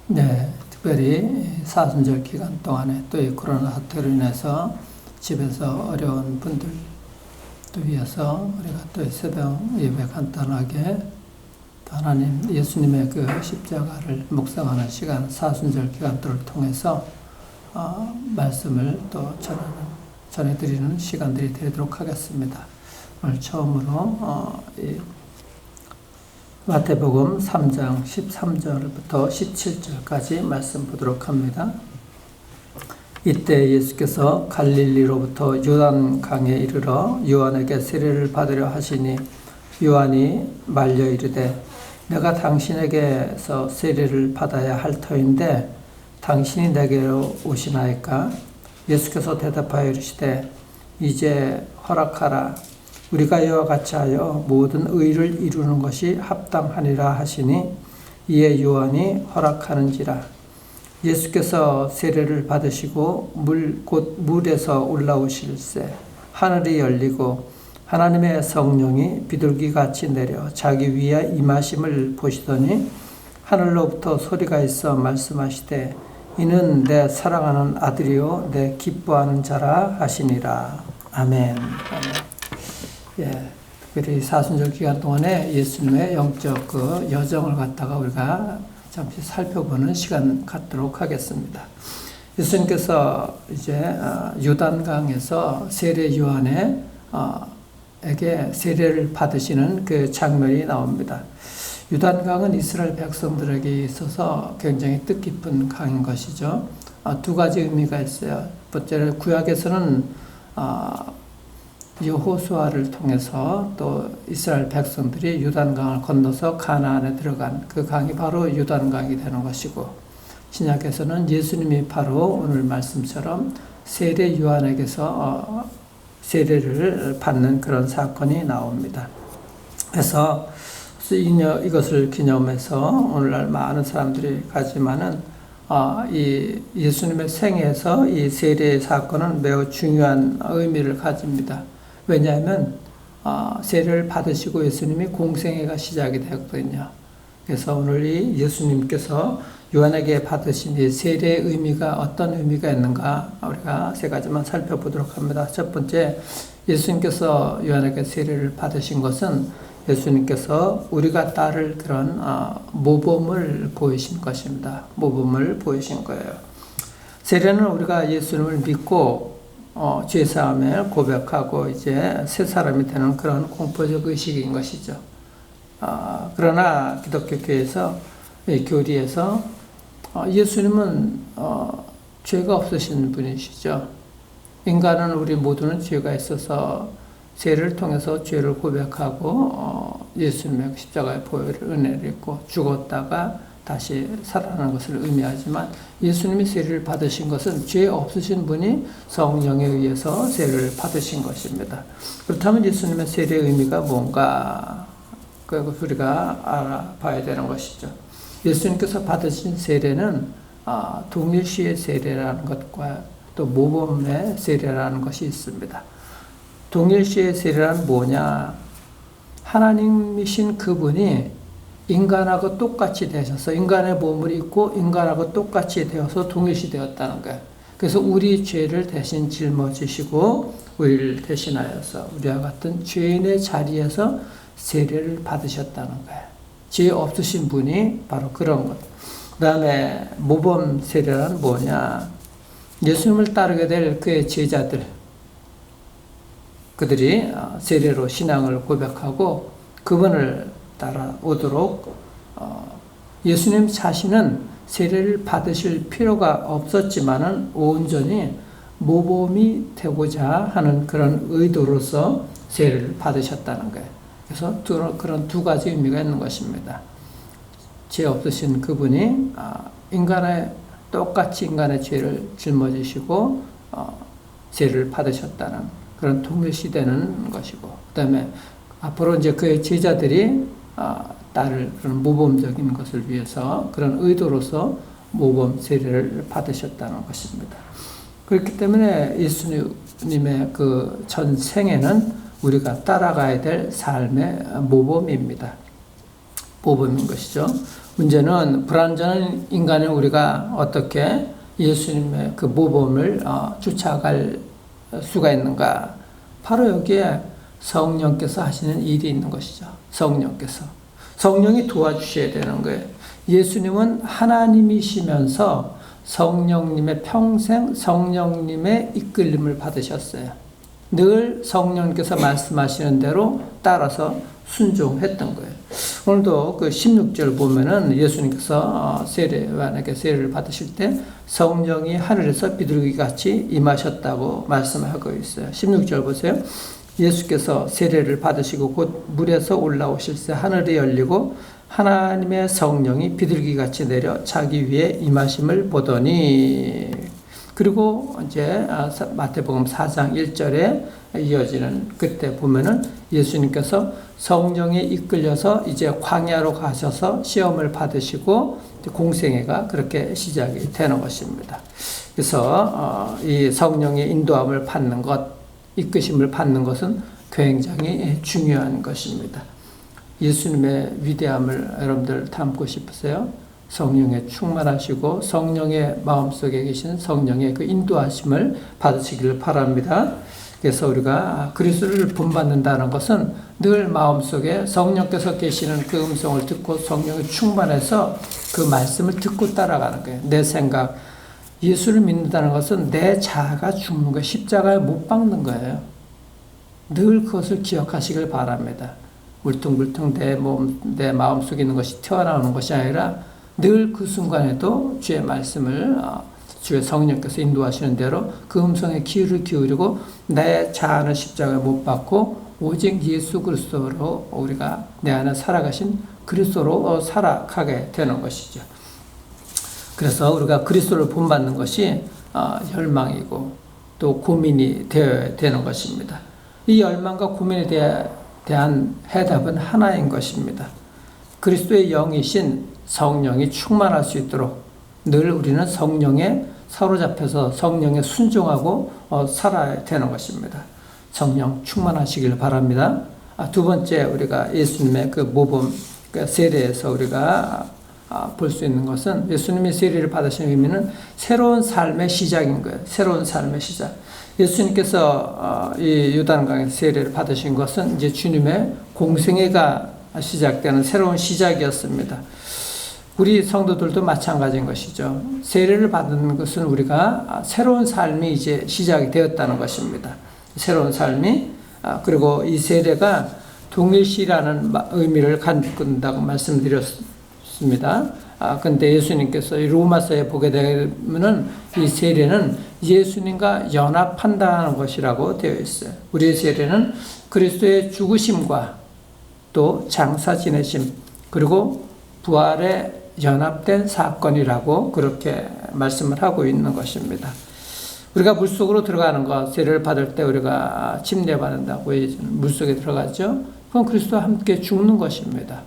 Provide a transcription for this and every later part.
네, 특별히 사순절 기간 동안에 또 이 코로나 사태로 인해서 집에서 어려운 분들 또 위해서 우리가 또 새벽 예배 간단하게 또 하나님 예수님의 그 십자가를 묵상하는 시간 사순절 기간들을 통해서 말씀을 또 전해드리는 시간들이 되도록 하겠습니다. 오늘 처음으로 마태복음 3장 13절부터 17절까지 말씀 보도록 합니다. 이때 예수께서 갈릴리로부터 요단강에 이르러 요한에게 세례를 받으려 하시니 요한이 말려 이르되 내가 당신에게서 세례를 받아야 할 터인데 당신이 내게로 오시나이까? 예수께서 대답하여 이르시되 이제 허락하라. 우리가 이와 같이 하여 모든 의를 이루는 것이 합당하니라 하시니 이에 요한이 허락하는지라. 예수께서 세례를 받으시고 곧 물에서 올라오실새 하늘이 열리고 하나님의 성령이 비둘기같이 내려 자기 위에 임하심을 보시더니 하늘로부터 소리가 있어 말씀하시되 이는 내 사랑하는 아들이요 내 기뻐하는 자라 하시니라. 아멘. 예, 특별히 사순절 기간 동안에 예수님의 영적 그 여정을 갖다가 우리가 잠시 살펴보는 시간 갖도록 하겠습니다. 예수님께서 이제 요단강에서 세례 요한에게 세례를 받으시는 그 장면이 나옵니다. 요단강은 이스라엘 백성들에게 있어서 굉장히 뜻깊은 강인 것이죠. 두 가지 의미가 있어요. 첫째로 구약에서는 여호수아를 통해서 또 이스라엘 백성들이 요단강을 건너서 가나안에 들어간 그 강이 바로 요단강이 되는 것이고, 신약에서는 예수님이 바로 오늘 말씀처럼 세례 요한에게서 세례를 받는 그런 사건이 나옵니다. 그래서 이것을 기념해서 오늘날 많은 사람들이 가지만은 이 예수님의 생애에서 이 세례 사건은 매우 중요한 의미를 가집니다. 왜냐하면 세례를 받으시고 예수님이 공생애가 시작이 되었거든요. 그래서 오늘 이 예수님께서 요한에게 받으신 이 세례의 의미가 어떤 의미가 있는가 우리가 세 가지만 살펴보도록 합니다. 첫 번째, 예수님께서 요한에게 세례를 받으신 것은 예수님께서 우리가 따를 그런 모범을 보이신 것입니다. 모범을 보이신 거예요. 세례는 우리가 예수님을 믿고 죄사함을 고백하고 이제 새 사람이 되는 그런 공포적 의식인 것이죠. 그러나 기독교 교회에서 교리에서 예수님은 죄가 없으신 분이시죠. 인간은 우리 모두는 죄가 있어서 세례를 통해서 죄를 고백하고 예수님의 십자가의 보혈의 은혜를 입고 죽었다가 다시 살아나는 것을 의미하지만 예수님이 세례를 받으신 것은 죄 없으신 분이 성령에 의해서 세례를 받으신 것입니다. 그렇다면 예수님의 세례의 의미가 뭔가 그것을 우리가 알아봐야 되는 것이죠. 예수님께서 받으신 세례는 동일시의 세례라는 것과 또 모범의 세례라는 것이 있습니다. 동일시의 세례란 뭐냐? 하나님이신 그분이 인간하고 똑같이 되셔서 인간의 몸을 입고 인간하고 똑같이 되어서 동일시 되었다는 거예요. 그래서 우리 죄를 대신 짊어지시고 우리를 대신하여서 우리와 같은 죄인의 자리에서 세례를 받으셨다는 거예요. 죄 없으신 분이 바로 그런 것. 그 다음에 모범 세례란 뭐냐? 예수님을 따르게 될 그의 제자들, 그들이 세례로 신앙을 고백하고 그분을 따라오도록 예수님 자신은 세례를 받으실 필요가 없었지만은 온전히 모범이 되고자 하는 그런 의도로서 세례를 받으셨다는 거예요. 그래서 그런 두 가지 의미가 있는 것입니다. 죄 없으신 그분이 똑같이 인간의 죄를 짊어지시고 세례를 받으셨다는 그런 동일시되는 것이고, 그 다음에 앞으로 이제 그의 제자들이 따를 그런 모범적인 것을 위해서 그런 의도로서 모범 세례를 받으셨다는 것입니다. 그렇기 때문에 예수님의 그 전생에는 우리가 따라가야 될 삶의 모범입니다. 모범인 것이죠. 문제는 불완전한 인간인 우리가 어떻게 예수님의 그 모범을 쫓아갈 수가 있는가? 바로 여기에 성령께서 하시는 일이 있는 것이죠. 성령이 도와주셔야 되는 거예요. 예수님은 하나님이시면서 성령님의 평생 성령님의 이끌림을 받으셨어요. 늘 성령님께서 말씀하시는 대로 따라서 순종했던 거예요. 오늘도 그 16절 보면은 예수님께서 요한에게 세례를 받으실 때 성령이 하늘에서 비둘기같이 임하셨다고 말씀하고 있어요. 16절 보세요. 예수께서 세례를 받으시고 곧 물에서 올라오실 때 하늘이 열리고 하나님의 성령이 비둘기같이 내려 자기 위에 임하심을 보더니, 그리고 이제 마태복음 4장 1절에 이어지는 그때 보면은 예수님께서 성령에 이끌려서 이제 광야로 가셔서 시험을 받으시고 공생애가 그렇게 시작이 되는 것입니다. 그래서 이 성령의 인도함을 받는 것, 이끄심을 받는 것은 굉장히 중요한 것입니다. 예수님의 위대함을 여러분들 담고 싶으세요? 성령에 충만하시고 성령의 마음속에 계신 성령의 그 인도하심을 받으시기를 바랍니다. 그래서 우리가 그리스도를 본받는다는 것은 늘 마음속에 성령께서 계시는 그 음성을 듣고 성령에 충만해서 그 말씀을 듣고 따라가는 거예요. 내 생각, 예수를 믿는다는 것은 내 자아가 죽는 거예요. 십자가에 못 박는 거예요. 늘 그것을 기억하시길 바랍니다. 울퉁불퉁 내 마음속에 있는 것이 튀어나오는 것이 아니라 늘 그 순간에도 주의 말씀을 주의 성령께서 인도하시는 대로 그 음성에 귀를 기울이고 내 자아는 십자가에 못 박고 오직 예수 그리스도로 우리가 내 안에 살아가신 그리스도로 살아가게 되는 것이죠. 그래서 우리가 그리스도를 본받는 것이 열망이고 또 고민이 되어야 되는 것입니다. 이 열망과 고민에 대한 해답은 하나인 것입니다. 그리스도의 영이신 성령이 충만할 수 있도록 늘 우리는 성령에 사로잡혀서 성령에 순종하고 살아야 되는 것입니다. 성령 충만하시길 바랍니다. 두 번째, 우리가 예수님의 그 모범, 그 세례에서 우리가 볼 수 있는 것은 예수님이 세례를 받으신 의미는 새로운 삶의 시작인 거예요. 새로운 삶의 시작. 예수님께서 이 요단강에서 세례를 받으신 것은 이제 주님의 공생애가 시작되는 새로운 시작이었습니다. 우리 성도들도 마찬가지인 것이죠. 세례를 받는 것은 우리가 새로운 삶이 이제 시작이 되었다는 것입니다. 새로운 삶이, 그리고 이 세례가 동일시라는 의미를 갖는다고 말씀드렸습니다. 근데 예수님께서 로마서에 보게 되면은 이 세례는 예수님과 연합한다는 것이라고 되어 있어요. 우리의 세례는 그리스도의 죽으심과 또 장사 지내심 그리고 부활에 연합된 사건이라고 그렇게 말씀을 하고 있는 것입니다. 우리가 물속으로 들어가는 것, 세례를 받을 때 우리가 침례받는다고 물속에 들어가죠. 그건 그리스도와 함께 죽는 것입니다.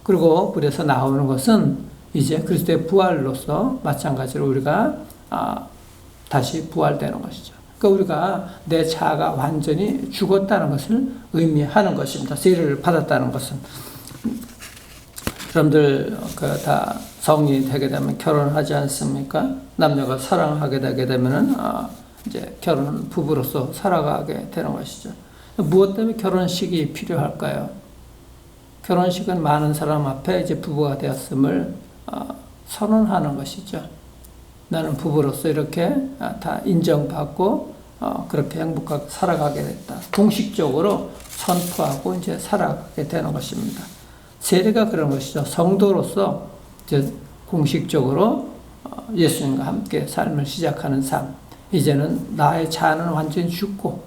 그리고 물에서 나오는 것은 이제 그리스도의 부활로서 마찬가지로 우리가 다시 부활되는 것이죠. 그러니까 우리가 내 자아가 완전히 죽었다는 것을 의미하는 것입니다. 세례를 받았다는 것은. 여러분들 다 성인이 되게 되면 결혼하지 않습니까? 남녀가 사랑하게 되게 되면은 이제 결혼은 부부로서 살아가게 되는 것이죠. 무엇 때문에 결혼식이 필요할까요? 결혼식은 많은 사람 앞에 이제 부부가 되었음을 선언하는 것이죠. 나는 부부로서 이렇게 다 인정받고 그렇게 행복하게 살아가게 됐다. 공식적으로 선포하고 이제 살아가게 되는 것입니다. 세례가 그런 것이죠. 성도로서 이제 공식적으로 예수님과 함께 삶을 시작하는 삶. 이제는 나의 자아는 완전히 죽고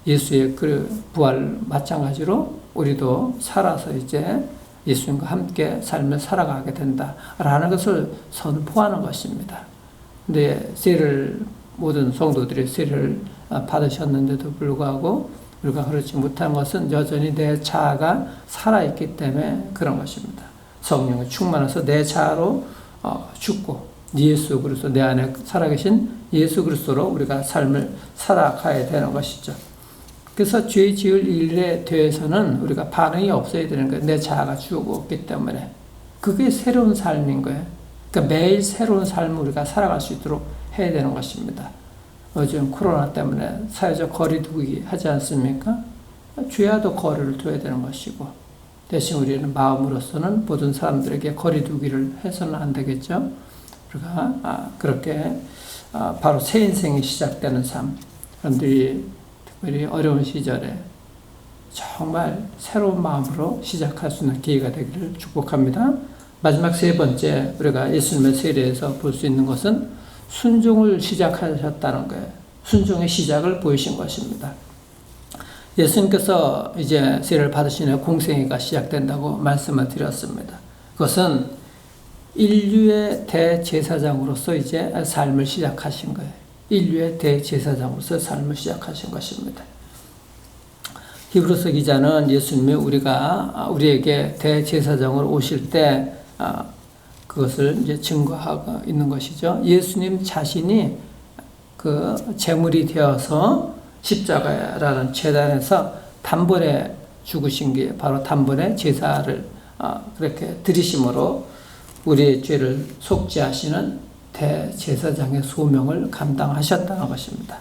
예수의 그 부활 마찬가지로 우리도 살아서 이제 예수님과 함께 삶을 살아가게 된다라는 것을 선포하는 것입니다. 근데 모든 성도들이 세례를 받으셨는데도 불구하고 우리가 그렇지 못한 것은 여전히 내 자아가 살아있기 때문에 그런 것입니다. 성령이 충만해서 내 자아로 죽고 예수 그리스도 내 안에 살아계신 예수 그리스도로 우리가 삶을 살아가야 되는 것이죠. 그래서 죄 지을 일에 대해서는 우리가 반응이 없어야 되는 거예요. 내 자아가 죽었기 때문에. 그게 새로운 삶인 거예요. 그러니까 매일 새로운 삶을 우리가 살아갈 수 있도록 해야 되는 것입니다. 요즘 코로나 때문에 사회적 거리 두기 하지 않습니까? 주야도 거리를 둬야 되는 것이고, 대신 우리는 마음으로서는 모든 사람들에게 거리 두기를 해서는 안 되겠죠. 우리가 그렇게 바로 새 인생이 시작되는 삶, 여러분들이 특별히 어려운 시절에 정말 새로운 마음으로 시작할 수 있는 기회가 되기를 축복합니다. 마지막 세 번째, 우리가 예수님의 세례에서 볼 수 있는 것은 순종을 시작하셨다는 거예요. 순종의 시작을 보이신 것입니다. 예수님께서 이제 세례를 받으신 후에 공생애가 시작된다고 말씀을 드렸습니다. 그것은 인류의 대제사장으로서 이제 삶을 시작하신 거예요. 인류의 대제사장으로서 삶을 시작하신 것입니다. 히브리서 기자는 예수님이 우리에게 대제사장으로 오실 때 그것을 이제 증거하고 있는 것이죠. 예수님 자신이 그 제물이 되어서 십자가라는 제단에서 단번에 죽으신 게 바로 단번에 제사를 그렇게 드리심으로 우리의 죄를 속죄하시는 대제사장의 소명을 감당하셨다는 것입니다.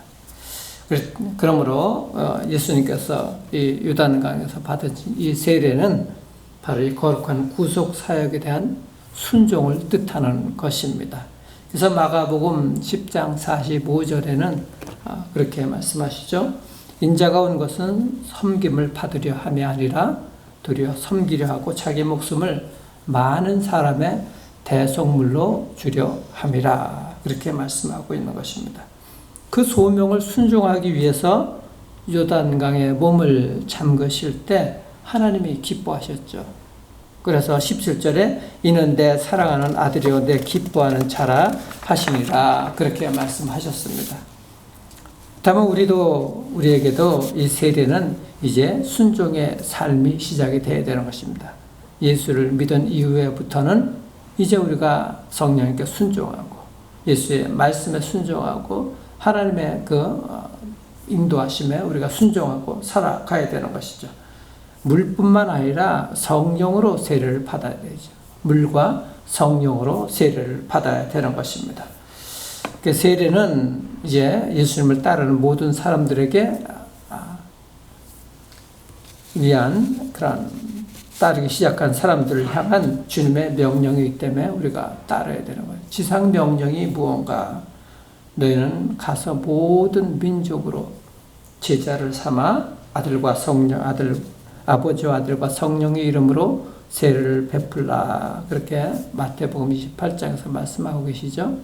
그러므로 예수님께서 이 요단강에서 받으신 이 세례는 바로 이 거룩한 구속 사역에 대한 순종을 뜻하는 것입니다. 그래서 마가복음 10장 45절에는 그렇게 말씀하시죠. 인자가 온 것은 섬김을 받으려 함이 아니라 도리어 섬기려 하고 자기 목숨을 많은 사람의 대속물로 주려 함이라. 그렇게 말씀하고 있는 것입니다. 그 소명을 순종하기 위해서 요단강에 몸을 잠그실 때 하나님이 기뻐하셨죠. 그래서 17절에 이는 내 사랑하는 아들이요 내 기뻐하는 자라 하시니라. 그렇게 말씀하셨습니다. 다만 우리에게도 이 세례는 이제 순종의 삶이 시작이 되어야 되는 것입니다. 예수를 믿은 이후에부터는 이제 우리가 성령님께 순종하고 예수의 말씀에 순종하고 하나님의 그 인도하심에 우리가 순종하고 살아가야 되는 것이죠. 물뿐만 아니라 성령으로 세례를 받아야 되죠. 물과 성령으로 세례를 받아야 되는 것입니다. 그 세례는 이제 예수님을 따르는 모든 사람들에게 위한 그런 따르기 시작한 사람들을 향한 주님의 명령이기 때문에 우리가 따라야 되는 거예요. 지상 명령이 무언가? 너희는 가서 모든 민족으로 제자를 삼아 아버지와 아들과 성령의 이름으로 세례를 베풀라. 그렇게 마태복음 28장에서 말씀하고 계시죠.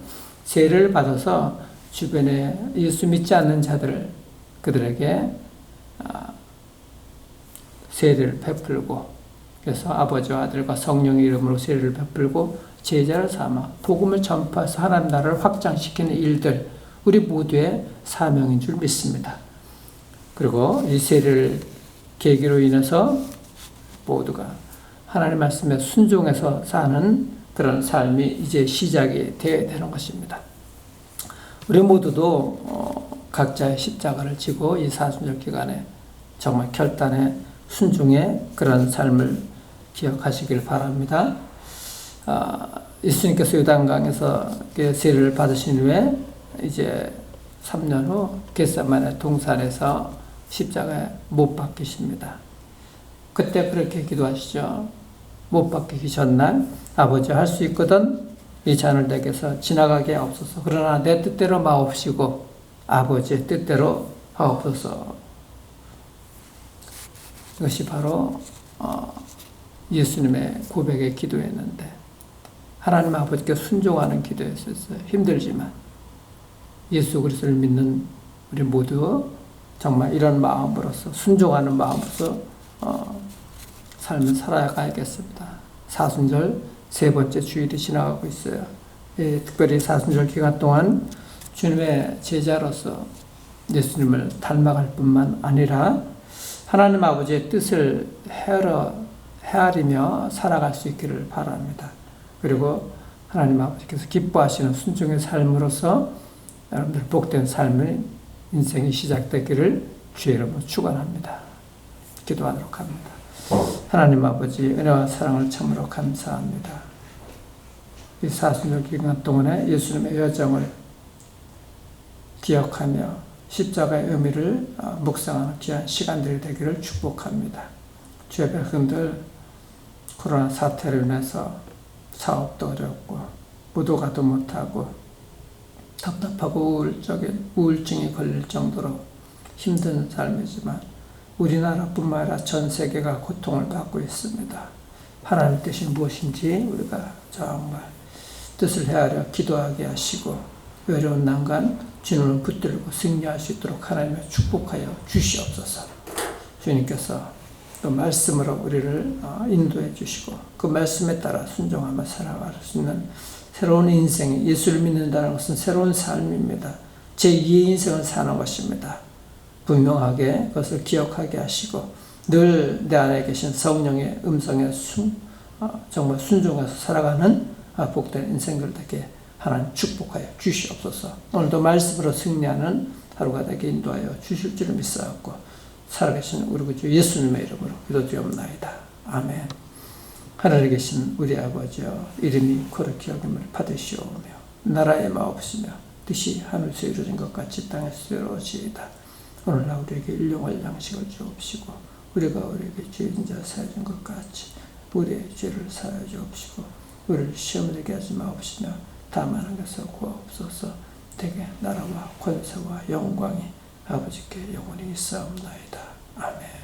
세례를 받아서 주변에 예수 믿지 않는 그들에게 세례를 베풀고, 그래서 아버지와 아들과 성령의 이름으로 세례를 베풀고 제자를 삼아 복음을 전파해서 하나님 나라를 확장시키는 일들, 우리 모두의 사명인 줄 믿습니다. 그리고 이 세례를 계기로 인해서 모두가 하나님 말씀에 순종해서 사는 그런 삶이 이제 시작이 되어야 되는 것입니다. 우리 모두도 각자의 십자가를 지고 이 사순절 기간에 정말 결단의 순종의 그런 삶을 기억하시길 바랍니다. 예수님께서 요단강에서 세례를 받으신 후에 이제 3년 후 겟세마네 동산에서 십자가에 못 박히십니다. 그때 그렇게 기도하시죠. 못 박히기 전날 아버지 할 수 있거든 이 잔을 내게서 지나가게 하옵소서. 그러나 내 뜻대로 마옵시고 아버지의 뜻대로 하옵소서. 이것이 바로 예수님의 고백의 기도였는데 하나님 아버지께 순종하는 기도였었어요. 힘들지만 예수 그리스도를 믿는 우리 모두 정말 이런 마음으로서 순종하는 마음으로서 삶을 살아가야겠습니다. 사순절 세 번째 주일이 지나가고 있어요. 특별히 사순절 기간 동안 주님의 제자로서 예수님을 닮아갈 뿐만 아니라 하나님 아버지의 뜻을 헤아리며 살아갈 수 있기를 바랍니다. 그리고 하나님 아버지께서 기뻐하시는 순종의 삶으로서 여러분들 복된 삶의 인생이 시작되기를 주의 이름으로 축원합니다. 기도하도록 합니다. 하나님 아버지 은혜와 사랑을 참으로 감사합니다. 이 40년 동안에 예수님의 여정을 기억하며 십자가의 의미를 묵상하는 귀한 시간들이 되기를 축복합니다. 주의 백성들 코로나 사태로 인해서 사업도 어렵고 무도가도 못하고 답답하고 우울증이 걸릴 정도로 힘든 삶이지만 우리나라뿐만 아니라 전 세계가 고통을 받고 있습니다. 하나님 뜻이 무엇인지 우리가 정말 뜻을 헤아려 기도하게 하시고 외로운 난간 진원을 붙들고 승리할 수 있도록 하나님의 축복하여 주시옵소서. 주님께서 그 말씀으로 우리를 인도해 주시고 그 말씀에 따라 순종하며 살아갈 수 있는 새로운 인생, 예수를 믿는다는 것은 새로운 삶입니다. 제2의 인생을 사는 것입니다. 분명하게 그것을 기억하게 하시고 늘 내 안에 계신 성령의 음성에 정말 순종해서 살아가는 복된 인생들 되게 하나님 축복하여 주시옵소서. 오늘도 말씀으로 승리하는 하루가 되게 인도하여 주실 줄을 믿사옵고 살아계신 우리 구주 예수님의 이름으로 기도드리옵나이다. 아멘. 하늘에 계신 우리 아버지여, 이름이 거룩히 여김을 받으시오며 나라의 마옵시며 뜻이 하늘에서 이루어진 것 같이 땅에서 이루어지이다. 오늘날 우리에게 일용할 양식을 주옵시고 우리가 우리에게 죄인 자 사하여 것 같이 우리의 죄를 사하여 주옵시고 우리를 시험에 들게 하지 마옵시며 다만 하나님께서 구하옵소서. 대개 나라와 권세와 영광이 아버지께 영원히 있사옵나이다. 아멘.